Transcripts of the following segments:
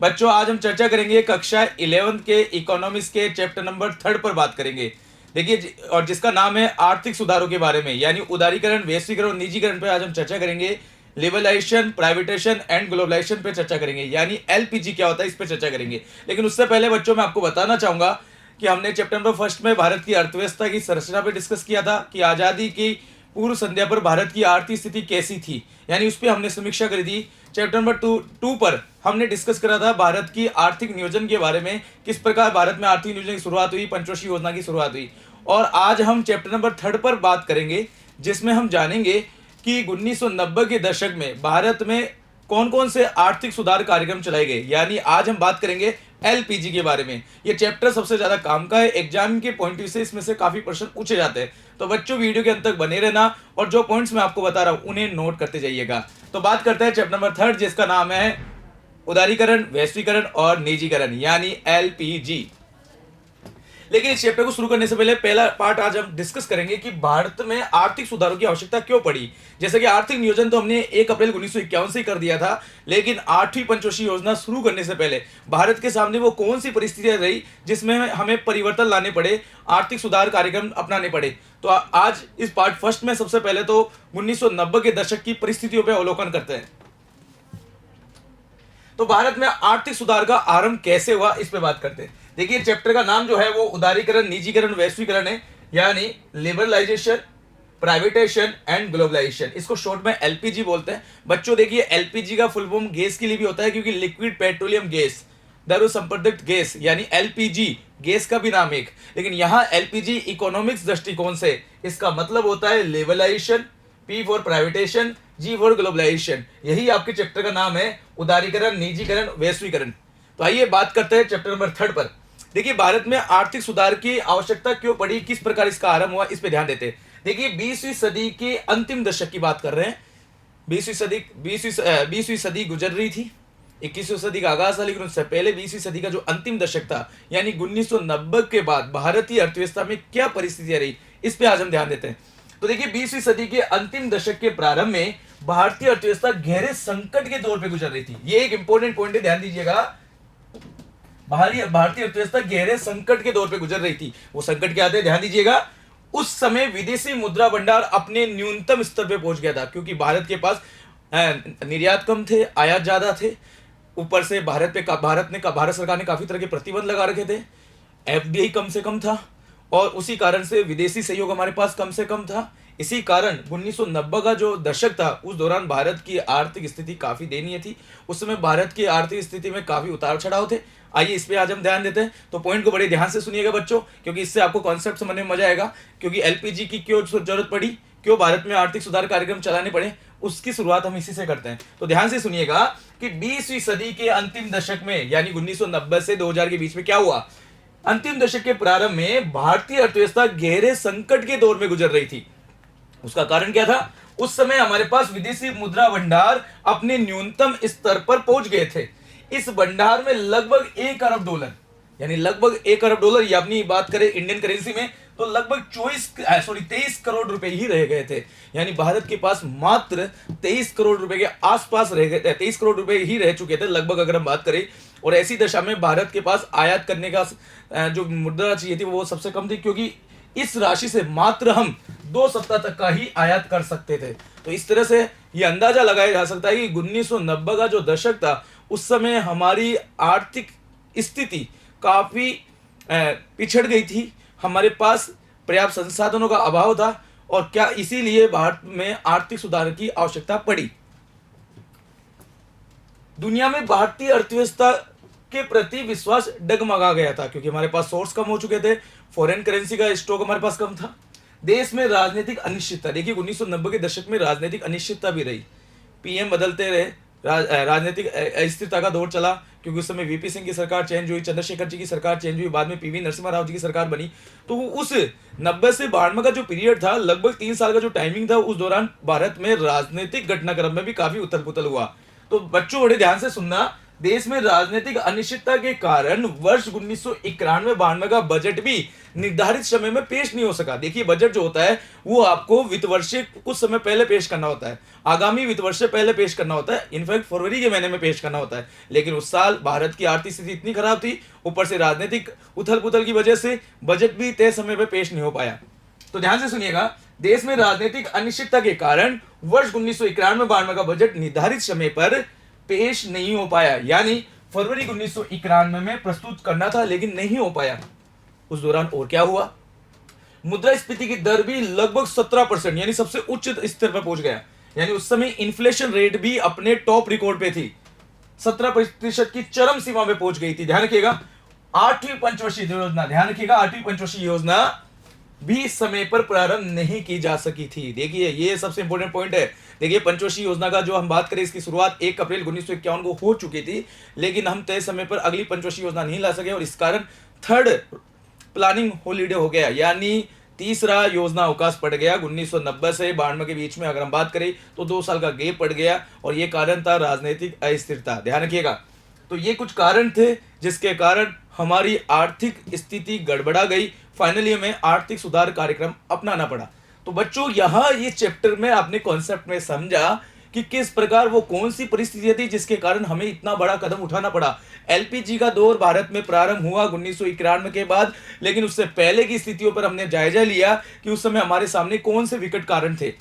बच्चों आज हम चर्चा करेंगे कक्षा 11th के इकोनॉमिक्स के चैप्टर नंबर 3 पर बात करेंगे। देखिए और जिसका नाम है आर्थिक सुधारों के बारे में, यानी उदारीकरण, वैश्वीकरण और निजीकरण पर आज हम चर्चा करेंगे। लिबरलाइजेशन, प्राइवेटाइजेशन एंड ग्लोबलाइजेशन पे चर्चा करेंगे, यानी एलपीजी क्या होता है इस पे चर्चा करेंगे। लेकिन उससे पहले बच्चों मैं आपको बताना चाहूंगा कि हमने चैप्टर नंबर फर्स्ट में भारत की अर्थव्यवस्था की संरचना पे डिस्कस किया था कि आजादी की पूर्व संध्या पर भारत की आर्थिक स्थिति कैसी थी, यानी उस पर हमने समीक्षा करी थी। चैप्टर नंबर टू पर हमने डिस्कस करा था भारत की आर्थिक नियोजन के बारे में, किस प्रकार भारत में आर्थिक नियोजन की शुरुआत हुई, पंचवर्षीय योजना की शुरुआत हुई। और आज हम चैप्टर नंबर 3 पर बात करेंगे, जिसमें हम जानेंगे कि 1990 के दशक में भारत में कौन कौन से आर्थिक सुधार कार्यक्रम चलाए गए, यानी आज हम बात करेंगे एलपीजी के बारे में। ये चैप्टर सबसे ज्यादा काम का है, एग्जाम के पॉइंट से इसमें से काफी प्रश्न पूछे जाते हैं। तो बच्चों वीडियो के अंत तक बने रहना और जो पॉइंट्स मैं आपको बता रहा हूं उन्हें नोट करते जाइएगा। तो बात करते हैं चैप्टर नंबर 3 जिसका नाम है उदारीकरण, वैश्वीकरण और निजीकरण, यानी एलपीजी। लेकिन इस चैप्टर को शुरू करने से पहले पहला पार्ट आज हम डिस्कस करेंगे कि भारत में आर्थिक सुधारों की आवश्यकता क्यों पड़ी। जैसे कि आर्थिक नियोजन तो हमने 1 अप्रैल 1951 से कर दिया था, लेकिन 8वीं पंचवर्षीय योजना शुरू करने से पहले भारत के सामने वो कौन सी परिस्थितियां रही जिसमें हमें परिवर्तन लाने पड़े, आर्थिक सुधार कार्यक्रम अपनाने पड़े। तो आज इस पार्ट फर्स्ट में सबसे पहले तो 1990 के दशक की परिस्थितियों पर अवलोकन करते हैं। तो भारत में आर्थिक सुधार का आरंभ कैसे हुआ इस पे बात करते हैं। देखिए चैप्टर का नाम जो है वो उदारीकरण, निजीकरण, वैश्वीकरण है, यानी लिबरलाइजेशन, प्राइवेटाइजेशन एंड ग्लोबलाइजेशन। इसको शॉर्ट में एलपीजी बोलते हैं। बच्चों देखिए एलपीजी का फुल फॉर्म गैस के लिए भी होता है, क्योंकि लिक्विड पेट्रोलियम गैस, द्रव संपर्दित गैस, यानी एलपीजी गैस का भी नाम एक। लेकिन यहाँ एलपीजी इकोनॉमिक्स दृष्टिकोण से इसका मतलब होता है liberalisation, P for privatisation, G for globalisation. यही आपके चैप्टर का नाम है उदारीकरण, निजीकरण, वैश्वीकरण। तो आइए बात करते हैं चैप्टर नंबर 3 पर। देखिए भारत में आर्थिक सुधार की आवश्यकता क्यों पड़ी, किस प्रकार इसका आरंभ हुआ, इस पे ध्यान देते हैं। देखिए 20वीं सदी के अंतिम दशक की बात कर रहे हैं। 20वीं सदी गुजर रही थी, 21वीं सदी का आगाज था, लेकिन उससे पहले 20वीं सदी का जो अंतिम दशक था, यानी 1990 के बाद भारतीय अर्थव्यवस्था में क्या परिस्थितियां रही, इस पे आज हम ध्यान देते हैं। तो देखिए 20वीं सदी के अंतिम दशक के प्रारंभ में भारतीय अर्थव्यवस्था गहरे संकट के दौर पे गुजर रही थी। ये एक इंपॉर्टेंट पॉइंट है, ध्यान दीजिएगा। भारतीय अर्थव्यवस्था गहरे संकट के दौर पे गुजर रही थी। वो संकट क्या थे, ध्यान दीजिएगा। उस समय विदेशी मुद्रा भंडार अपने न्यूनतम स्तर पे पहुंच गया था, क्योंकि भारत के पास निर्यात कम थे, आयात ज्यादा थे। ऊपर से भारत सरकार ने काफी तरह के प्रतिबंध लगा रखे थे, एफडीआई कम से कम था, और उसी कारण से विदेशी सहयोग हमारे पास कम से कम था। इसी कारण 1990 का जो दशक था उस दौरान भारत की आर्थिक स्थिति काफी दयनीय थी। उस समय भारत की आर्थिक स्थिति में काफी उतार चढ़ाव थे। आइए इस पे आज हम ध्यान देते हैं। तो पॉइंट को बड़े ध्यान से सुनिएगा बच्चों, क्योंकि इससे आपको कॉन्सेप्ट समझने में मजा आएगा। क्योंकि एलपीजी की क्यों जरूरत पड़ी, क्यों भारत में आर्थिक सुधार कार्यक्रम चलाने पड़े, उसकी शुरुआत हम इसी से करते हैं। तो ध्यान से सुनिएगा कि 20वीं सदी के अंतिम दशक में, यानी 1990 से 2000 के बीच में क्या हुआ। अंतिम दशक के प्रारंभ में भारतीय अर्थव्यवस्था गहरे संकट के दौर में गुजर रही थी। उसका कारण क्या था, उस समय हमारे पास विदेशी मुद्रा भंडार अपने न्यूनतम स्तर पर पहुंच गए थे। इस भंडार में लगभग 1 अरब डॉलर, यानी लगभग 1 अरब डॉलर, या अपनी बात करें इंडियन करेंसी में तो लगभग 23 करोड़ रुपए ही रह गए थे। यानी भारत के पास मात्र 23 करोड़ रुपए के आसपास रह गए थे, 23 करोड़ रुपए ही रह चुके थे लगभग, अगर हम बात करें। और ऐसी दशा में भारत के पास आयात करने का जो मुद्रा चाहिए थी वो सबसे कम थी, क्योंकि इस राशि से मात्र हम 2 सप्ताह तक का ही आयात कर सकते थे। तो इस तरह से यह अंदाजा लगाया जा सकता है कि 1990 का जो दशक था उस समय हमारी आर्थिक स्थिति काफी पिछड़ गई थी, हमारे पास पर्याप्त संसाधनों का अभाव था, और क्या इसीलिए भारत में आर्थिक सुधार की आवश्यकता पड़ी। दुनिया में भारतीय अर्थव्यवस्था के प्रति विश्वास डगमगा गया था, क्योंकि हमारे पास सोर्स कम हो चुके थे, फॉरेन करेंसी का स्टॉक हमारे पास कम था। देश में राजनीतिक अनिश्चितता, देखिए 1990 के दशक में राजनीतिक अनिश्चितता भी रही, पीएम बदलते रहे, राजनीतिक अस्थिरता का दौर चला, क्योंकि उस समय वीपी सिंह की सरकार चेंज हुई, चंद्रशेखर जी की सरकार चेंज हुई, बाद में पीवी नरसिम्हा राव जी की सरकार बनी। तो उस 90 से 92 का जो पीरियड था, लगभग 3 साल का जो टाइमिंग था, उस दौरान भारत में राजनीतिक घटनाक्रम में भी काफी उथल पुथल हुआ। तो बच्चों बड़े ध्यान से सुनना, देश में राजनीतिक अनिश्चितता के कारण वर्ष 1991-92 का बजट भी निर्धारित समय में पेश नहीं हो सका। देखिए, बजट जो होता है वो आपको वित्त वर्ष से कुछ समय पहले पेश करना होता है, आगामी वित्त वर्ष से पहले पेश करना होता है, इनफैक्ट फरवरी के महीने में पेश करना होता है। लेकिन उस साल भारत की आर्थिक स्थिति इतनी खराब थी, ऊपर से राजनीतिक उथल पुथल की वजह से बजट भी तय समय पर पेश नहीं हो पाया। तो ध्यान से सुनिएगा, देश में राजनीतिक अनिश्चितता के कारण वर्ष 1991-92 का बजट निर्धारित समय पर पेश नहीं हो पाया, यानी फरवरी 1991 में प्रस्तुत करना था लेकिन नहीं हो पाया। उस दौरान और क्या हुआ, मुद्रास्फीति की दर भी लगभग 17% यानी सबसे उच्च स्तर पर पहुंच गया। यानी उस समय इन्फ्लेशन रेट भी अपने टॉप रिकॉर्ड पे थी, 17% की चरम सीमा में पहुंच गई थी। ध्यान रखिएगा, 8वीं पंचवर्षीय योजना, ध्यान रखिएगा 8वीं पंचवर्षीय योजना भी समय पर प्रारंभ नहीं की जा सकी थी। देखिए, ये सबसे इंपॉर्टेंट पॉइंट है। देखिए, पंचवर्षीय योजना का जो हम बात करें, इसकी शुरुआत 1 अप्रैल 1951 को हो चुकी थी, लेकिन हम तय समय पर अगली पंचवर्षीय योजना नहीं ला सके और इस कारण थर्ड प्लानिंग हॉलीडे हो गया, यानी तीसरा योजना अवकाश पड़ गया। 1990 से 92 के बीच में अगर हम बात करें तो 2 साल का गैप पड़ गया और ये कारण था राजनीतिक अस्थिरता। ध्यान रखिएगा, तो ये कुछ कारण थे जिसके कारण हमारी आर्थिक स्थिति गड़बड़ा गई। फाइनली हमें आर्थिक सुधार कार्यक्रम अपनाना पड़ा। तो बच्चों, यहाँ ये चैप्टर में आपने कॉन्सेप्ट में समझा कि किस प्रकार वो कौन सी परिस्थितियां थी जिसके कारण हमें इतना बड़ा कदम उठाना पड़ा। एलपीजी का दौर भारत में प्रारंभ हुआ 1991 के बाद, लेकिन उससे पहले की स्थितियों पर हमने जायजा लिया कि उस समय हमारे सामने कौन से विकट कारण थे।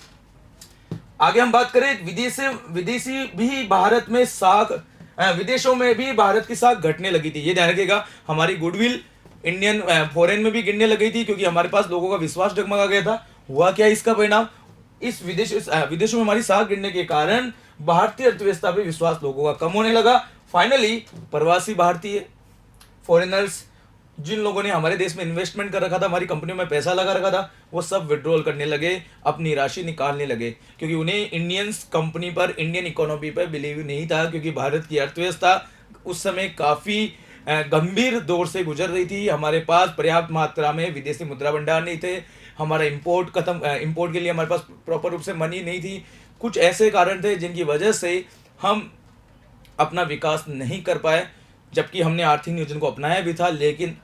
आगे हम बात करें, विदेशी भी भारत में साख, विदेशों में भी भारत की साख घटने लगी थी। ये ध्यान रखिएगा, हमारी गुडविल इंडियन फॉरेन में भी गिरने लगी थी क्योंकि हमारे पास लोगों का विश्वास डगमगा गया था। हुआ क्या इसका परिणाम, इस विदेशों में हमारी साख गिरने के कारण भारतीय अर्थव्यवस्था पे विश्वास लोगों का कम होने लगा। फाइनली प्रवासी भारतीय फॉरेनर्स, जिन लोगों ने हमारे देश में इन्वेस्टमेंट कर रखा था, हमारी कंपनियों में पैसा लगा रखा था, वो सब विड्रॉल करने लगे, अपनी राशि निकालने लगे, क्योंकि उन्हें इंडियन कंपनी पर, इंडियन इकोनॉमी पर बिलीव नहीं था, क्योंकि भारत की अर्थव्यवस्था उस समय काफी गंभीर दौर से गुजर रही थी। हमारे पास पर्याप्त मात्रा में विदेशी मुद्रा भंडार नहीं थे, हमारा इंपोर्ट के लिए हमारे पास प्रॉपर रूप से मनी नहीं थी। कुछ ऐसे कारण थे जिनकी वजह से हम अपना विकास नहीं कर पाए, जबकि हमने आर्थिक नियोजन को अपनाया भी था, लेकिन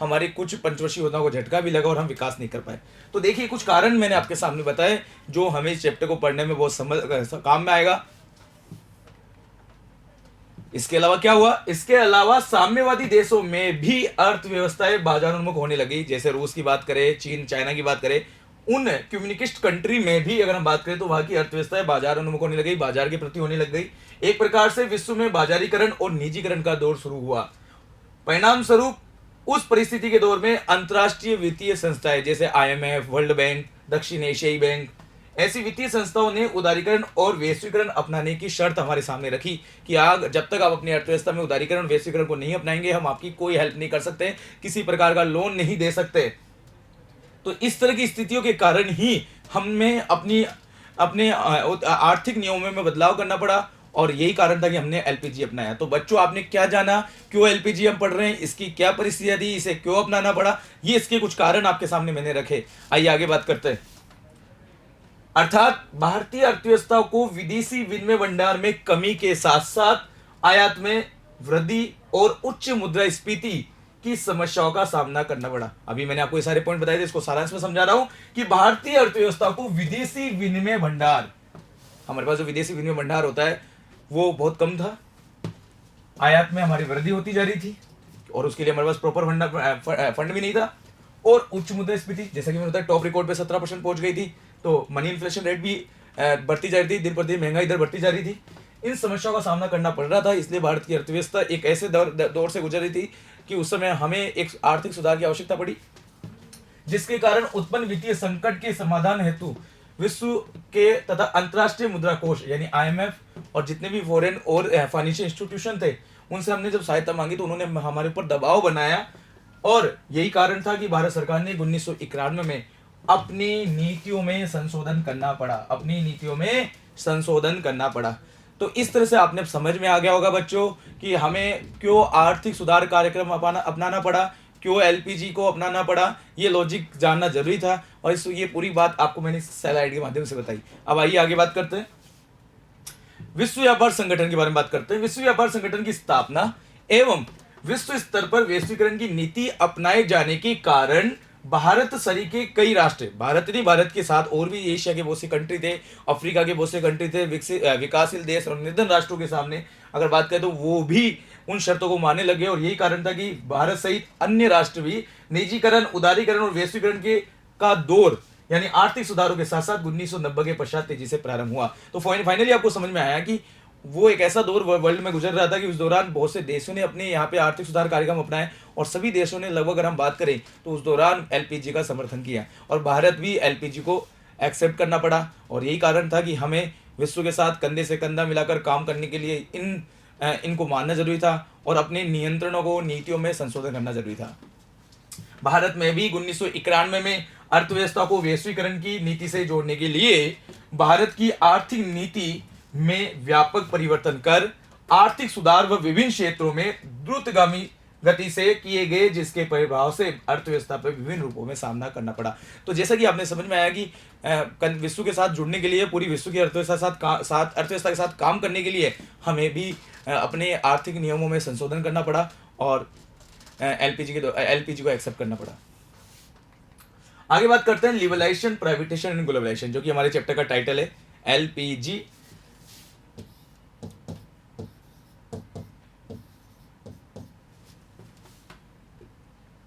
हमारी कुछ पंचवर्षीय योजनाओं को झटका भी लगा और हम विकास नहीं कर पाए। तो देखिए, कुछ कारण मैंने आपके सामने बताए जो हमें इस चैप्टर को पढ़ने में बहुत काम में आएगा। इसके अलावा क्या हुआ, इसके अलावा साम्यवादी देशों में भी अर्थव्यवस्थाएं बाजारोन्मुख होने लगी। जैसे रूस की बात करें, चीन, चाइना की बात करें, उन कम्युनिस्ट कंट्री में भी अगर हम बात करें तो वहां की अर्थव्यवस्थाएं बाजारोन्मुख होने लगी, बाजार के प्रति होने लग गई। एक प्रकार से विश्व में बाजारीकरण और निजीकरण का दौर शुरू हुआ। परिणाम स्वरूप उस परिस्थिति के दौर में अंतरराष्ट्रीय वित्तीय संस्थाएं जैसे IMF, वर्ल्ड बैंक, दक्षिण एशियाई बैंक, ऐसी वित्तीय संस्थाओं ने उदारीकरण और वैश्वीकरण अपनाने की शर्त हमारे सामने रखी कि जब तक आप अपनी अर्थव्यवस्था में उदारीकरण और वैश्वीकरण को नहीं अपनाएंगे, हम आपकी कोई हेल्प नहीं कर सकते, किसी प्रकार का लोन नहीं दे सकते। तो इस तरह की स्थितियों के कारण ही हमें अपने आर्थिक नियमों में बदलाव करना पड़ा और यही कारण था कि हमने एलपीजी अपनाया। तो बच्चों, आपने क्या जाना, क्यों एलपीजी हम पढ़ रहे हैं, इसकी क्या परिस्थितियां थी, इसे क्यों अपनाना पड़ा, ये इसके कुछ कारण आपके सामने मैंने रखे। आइए आगे बात करते हैं। अर्थात भारतीय अर्थव्यवस्था को विदेशी विनिमय भंडार में कमी के साथ साथ आयात में वृद्धि और उच्च मुद्रास्फीति की समस्याओं का सामना करना पड़ा। अभी मैंने आपको ये सारे पॉइंट बताए थे, इसको सारांश में समझा रहा हूं कि भारतीय अर्थव्यवस्था को विदेशी विनिमय भंडार, हमारे पास जो विदेशी विनिमय भंडार होता है वो बहुत कम था, आयात में हमारी वृद्धि होती जा रही थी और उसके लिए हमारे पास प्रॉपर फंड भी नहीं था, और उच्च मुद्रास्फीति, जैसा कि मैंने बताया, टॉप रिकॉर्ड पे 17% पहुंच गई थी। तो मनी इन्फ्लेशन रेट भी बढ़ती जा रही थी, दिन पर दिन महंगाई दर बढ़ती जा रही थी। इन समस्याओं का सामना करना पड़ रहा था, इसलिए भारत की अर्थव्यवस्था एक ऐसे दौर से गुजर रही थी कि उस समय हमें एक आर्थिक सुधार की आवश्यकता पड़ी, जिसके कारण उत्पन्न वित्तीय संकट के समाधान हेतु विश्व के तथा अंतर्राष्ट्रीय मुद्रा कोष यानी IMF और जितने भी फॉरेन और फाइनेंशियल इंस्टीट्यूशन थे, उनसे हमने जब सहायता मांगी तो उन्होंने हमारे ऊपर दबाव बनाया और यही कारण था कि भारत सरकार ने 1991 में अपनी नीतियों में संशोधन करना पड़ा। तो इस तरह से आपने समझ में आ गया होगा बच्चों कि हमें क्यों आर्थिक सुधार कार्यक्रम अपनाना पड़ा, क्यों एलपीजी को अपनाना पड़ा। ये लॉजिक जानना जरूरी था और ये पूरी बात आपको मैंने स्लाइड के माध्यम से बताई। अब आइए आगे बात करते हैं। विश्व व्यापार संगठन के बारे में बात करते हैं। विश्व व्यापार संगठन की स्थापना एवं विश्व स्तर पर वैश्वीकरण की नीति अपनाए जाने के कारण भारत सरीके कई राष्ट्र, भारत नहीं, भारत के साथ और भी एशिया के बहुत से कंट्री थे, अफ्रीका के बहुत से कंट्री थे, विकासशील देश और निर्धन राष्ट्रों के सामने अगर बात करें तो वो भी उन शर्तों को मानने लगे। और यही कारण था कि भारत सहित अन्य राष्ट्र भी निजीकरण, उदारीकरण और वैश्वीकरण के का दौर यानी आर्थिक सुधारों के साथ साथ 1990 के पश्चात तेजी से प्रारंभ हुआ। तो फाइनली आपको समझ में आया कि वो एक ऐसा दौर वर्ल्ड में गुजर रहा था कि उस दौरान बहुत से देशों ने अपने यहाँ पे आर्थिक सुधार कार्यक्रम अपनाए और सभी देशों ने लगभग अगर हम बात करें तो उस दौरान एलपीजी का समर्थन किया और भारत भी एलपीजी को एक्सेप्ट करना पड़ा। और यही कारण था कि हमें विश्व के साथ कंधे से कंधा मिलाकर काम करने के लिए इनको मानना जरूरी था और अपने नियंत्रणों को, नीतियों में संशोधन करना जरूरी था। भारत में भी 1991 में अर्थव्यवस्था को वैश्वीकरण की नीति से जोड़ने के लिए भारत की आर्थिक नीति में व्यापक परिवर्तन कर आर्थिक सुधार व विभिन्न क्षेत्रों में द्रुतगामी गति से किए गए, जिसके प्रभाव से अर्थव्यवस्था पर विभिन्न रूपों में सामना करना पड़ा। तो जैसा कि आपने समझ में आया कि विश्व के साथ जुड़ने के लिए, पूरी विश्व की अर्थव्यवस्था के साथ काम करने के लिए हमें भी अपने आर्थिक नियमों में संशोधन करना पड़ा और एलपीजी को एक्सेप्ट करना पड़ा। आगे बात करते हैं लिबरलाइजेशन, प्राइवेटाइजेशन एंड ग्लोबलाइजेशन, जो कि हमारे चैप्टर का टाइटल है। एलपीजी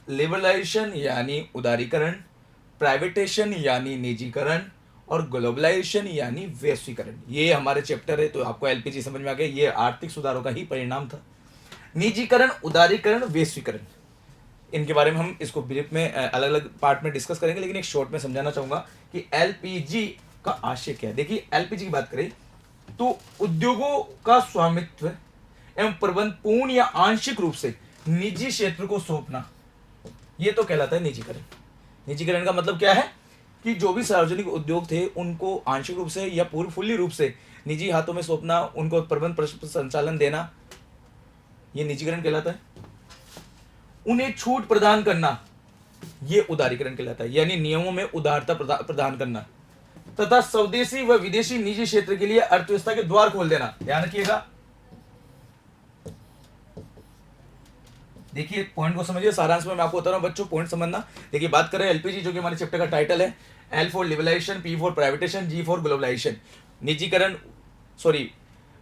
लिबरलाइजेशन यानी उदारीकरण, प्राइवेटाइजेशन यानी निजीकरण और ग्लोबलाइजेशन यानी वैश्वीकरण, ये हमारे चैप्टर है। तो आपको एलपीजी समझ में आ गया, ये आर्थिक सुधारों का ही परिणाम था। निजीकरण, उदारीकरण, वैश्वीकरण, इनके बारे में हम इसको ब्रीफ में अलग अलग पार्ट में डिस्कस करेंगे, लेकिन एक शॉर्ट में समझाना चाहूंगा कि एलपीजी का आशय क्या है। देखिए, एलपीजी की बात करें तो उद्योगों का स्वामित्व एवं प्रबंध पूर्ण या आंशिक रूप से निजी क्षेत्र को सौंपना, ये तो कहलाता है निजीकरण। निजीकरण का मतलब क्या है कि जो भी सार्वजनिक उद्योग थे उनको आंशिक रूप से या पूर्ण फुल्ली रूप से निजी हाथों में सौंपना, उनको प्रबंध संचालन देना, ये निजीकरण कहलाता है। उन्हें छूट प्रदान करना, ये उदारीकरण कहलाता है, यानी नियमों में उदारता प्रदान करना, तथा स्वदेशी व विदेशी निजी क्षेत्र के लिए अर्थव्यवस्था के द्वार खोल देना। ध्यान रखिएगा, देखिए पॉइंट को समझिए, सारांश में मैं आपको बता रहा हूं बच्चों, पॉइंट समझना। देखिए, बात करें एलपीजी, जो कि हमारे चैप्टर का टाइटल है। L for liberalisation, P for privatisation, G for globalisation. निजीकरण,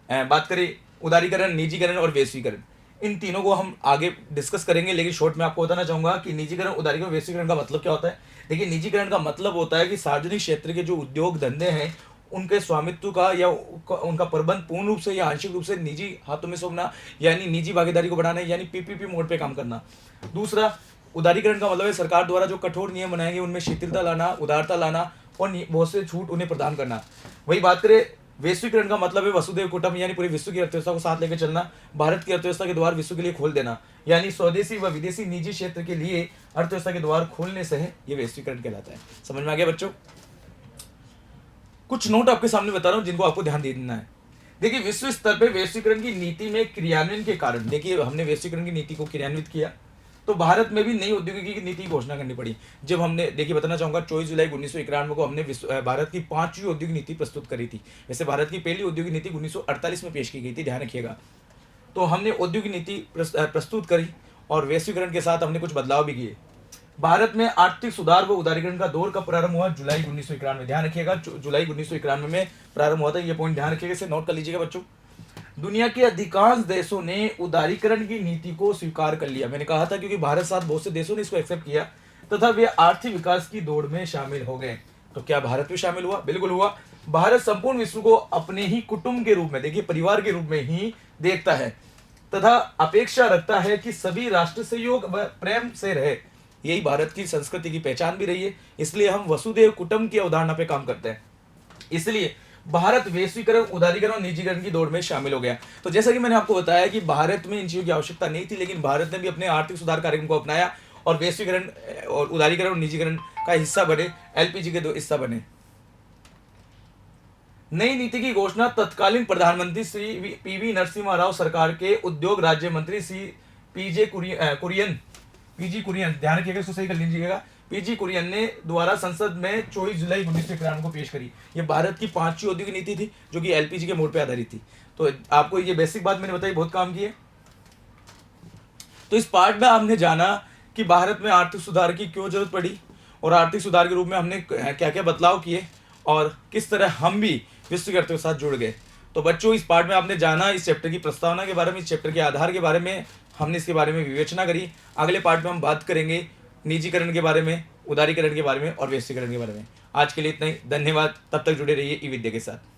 बात करें उदारीकरण, निजीकरण और वैश्वीकरण, इन तीनों को हम आगे डिस्कस करेंगे, लेकिन शॉर्ट में आपको बताना चाहूंगा कि निजीकरण, उदारीकरण, वैश्वीकरण का मतलब क्या होता है। देखिए, निजीकरण का मतलब होता है कि सार्वजनिक क्षेत्र के जो उद्योग धंधे हैं उनके स्वामित्व का या उनका प्रबंध पूर्ण रूप से या आंशिक रूप से निजी हाथों में सौंपना, यानी निजी भागीदारी को बढ़ाना, यानी पीपीपी मोड पे काम करना। दूसरा, उदारीकरण का मतलब है सरकार द्वारा जो कठोर नियम बनाए गए उनमें शिथिलता लाना, उदारता लाना और बहुत से छूट उन्हें प्रदान करना। वही बात करें वैश्वीकरण का मतलब है वसुधैव कुटुंब, यानी पूरी विश्व की अर्थव्यवस्था को साथ लेकर चलना, भारत की अर्थव्यवस्था के द्वार विश्व के लिए खोल देना, यानी स्वदेशी व विदेशी निजी क्षेत्र के लिए अर्थव्यवस्था के द्वार खोलने से है, ये वैश्वीकरण कहलाता है। समझ में आ गया बच्चों? कुछ नोट आपके सामने बता रहा हूं जिनको आपको ध्यान देना है। देखिए, विश्व स्तर पर वैश्वीकरण की नीति में क्रियान्वयन के कारण, देखिए हमने वैश्वीकरण की नीति को क्रियान्वित किया तो भारत में भी नई औद्योगिकी नीति की घोषणा करनी पड़ी। जब हमने, देखिए बताना चाहूंगा, 24 जुलाई 1991 को हमने भारत की 5वीं औद्योगिक नीति प्रस्तुत करी थी। वैसे भारत की पहली औद्योगिक नीति 1948 में पेश की गई थी, ध्यान रखिएगा। तो हमने औद्योगिक नीति प्रस्तुत करी और वैश्वीकरण के साथ हमने कुछ बदलाव भी किए। भारत में आर्थिक सुधार व उदारीकरण का दौर कब प्रारंभ हुआ? जुलाई 1991 में। ध्यान रखिएगा, जुलाई 1991 में प्रारंभ हुआ था। ये पॉइंट ध्यान रखिएगा, इसे नोट कर लीजिएगा बच्चों। दुनिया के अधिकांश देशों ने उदारीकरण की नीति को स्वीकार कर लिया। मैंने कहा था क्योंकि भारत साथ बहुत से देशों ने इसको एक्सेप्ट किया तथा वे आर्थिक विकास की दौड़ में शामिल हो गए। तो क्या भारत भी शामिल हुआ? बिल्कुल हुआ। भारत संपूर्ण विश्व को अपने ही कुटुंब के रूप में, देखिए परिवार के रूप में ही देखता है तथा अपेक्षा रखता है कि सभी राष्ट्र सहयोग व प्रेम से रहे। यही भारत की संस्कृति की पहचान भी रही है, इसलिए हम वसुधैव कुटुंब की अवधारणा पे काम करते हैं। इसलिए भारत वैश्वीकरण, उदारीकरण और निजीकरण की दौड़ में शामिल हो गया। तो जैसा कि मैंने आपको बताया कि भारत में इन चीजों की आवश्यकता नहीं थी, लेकिन भारत ने भी अपने आर्थिक सुधार कार्यक्रम को अपनाया और वैश्वीकरण और उदारीकरण और निजीकरण का हिस्सा बने, एलपीजी के 2 हिस्सा बने। नई नीति की घोषणा तत्कालीन प्रधानमंत्री श्री पीवी नरसिम्हा राव सरकार के उद्योग राज्य मंत्री श्री पीजी कुरियन, ध्यान रखिएगा, इसको सही कर लीजिएगा, पीजी कुरियन ने द्वारा संसद में 24 जुलाई 1991 को पेश करी। ये भारत की 5वीं औद्योगिक नीति थी जो कि एलपीजी के मोड पे आधारित थी। तो आपको ये बेसिक बात मैंने बताई, बहुत काम की है। तो इस पार्ट में हमने जाना कि भारत में आर्थिक सुधार की क्यों जरूरत पड़ी और आर्थिक सुधार के रूप में हमने क्या क्या बदलाव किए और किस तरह हम भी विश्व की अर्थव्यवस्था से जुड़ गए। तो बच्चों, इस पार्ट में आपने जाना इस चैप्टर की प्रस्तावना के बारे में, इस चैप्टर के आधार के बारे में, हमने इसके बारे में विवेचना करी। अगले पार्ट में हम बात करेंगे निजीकरण के बारे में, उदारीकरण के बारे में और वैश्वीकरण के बारे में। आज के लिए इतना ही, धन्यवाद। तब तक जुड़े रहिए ई विद्या के साथ।